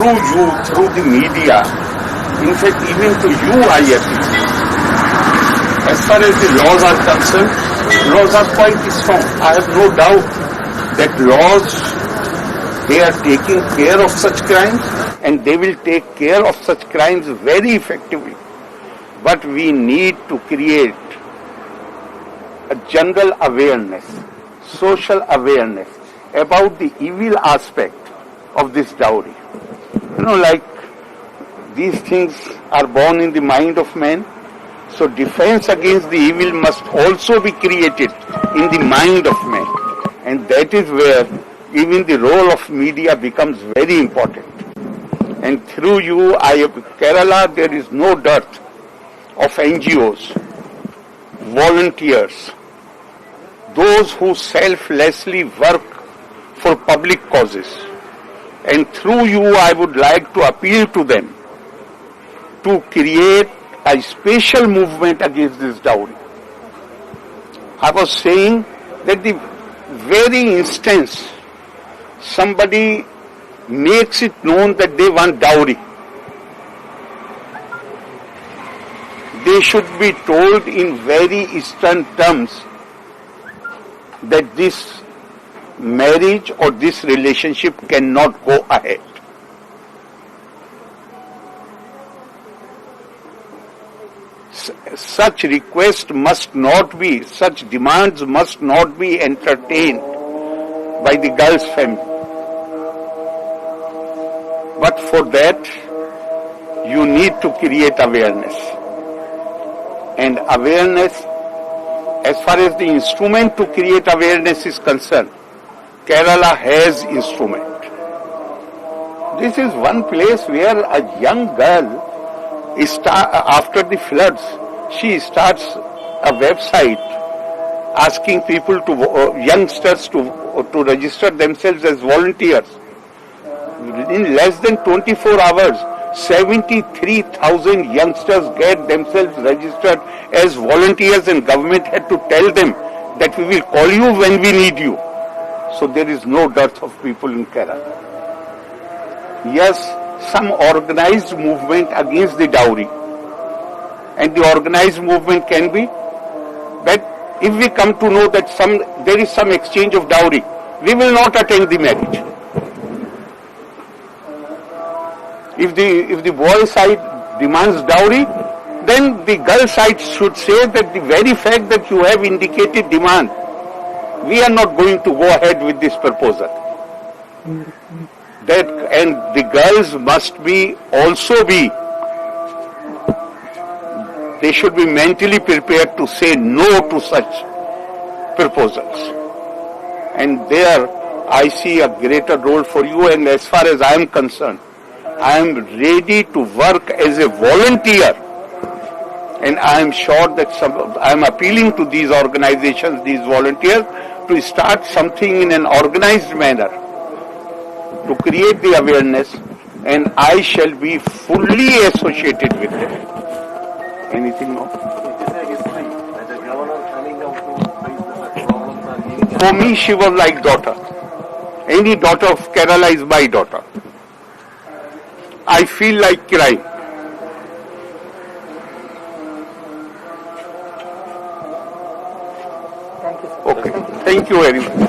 through you, through the media, in fact even to you I appeal. As far as the laws are concerned, laws are quite strong. I have no doubt that laws, they are taking care of such crimes and they will take care of such crimes very effectively. But we need to create a general awareness, social awareness about the evil aspect of this dowry. Like these things are born in the mind of man, so defense against the evil must also be created in the mind of man. And that is where even the role of media becomes very important. And through you, Kerala, there is no dearth of NGOs, volunteers, those who selflessly work for public causes. And through you, I would like to appeal to them to create a special movement against this dowry. I was saying that the very instance somebody makes it known that they want dowry, they should be told in very stern terms that this marriage or this relationship cannot go ahead. Such requests must not be, such demands must not be entertained by the girl's family. But for that, you need to create awareness. And awareness, as far as the instrument to create awareness is concerned, Kerala has instrument. This is one place where a young girl, after the floods, she starts a website asking people youngsters to register themselves as volunteers. In less than 24 hours, 73,000 youngsters get themselves registered as volunteers, and government had to tell them that we will call you when we need you. So there is no dearth of people in Kerala. Yes, some organized movement against the dowry. And the organized movement can be that if we come to know that there is some exchange of dowry, we will not attend the marriage. If the boy side demands dowry, then the girl side should say that the very fact that you have indicated demand, we are not going to go ahead with this proposal. And the girls must they should be mentally prepared to say no to such proposals. And there I see a greater role for you, and as far as I am concerned, I am ready to work as a volunteer. And I am sure that I am appealing to these organizations, these volunteers, to start something in an organized manner, to create the awareness, and I shall be fully associated with them. Anything more? For me, she was like daughter. Any daughter of Kerala is my daughter. I feel like crying. Thank you, sir. Okay. Thank you very much.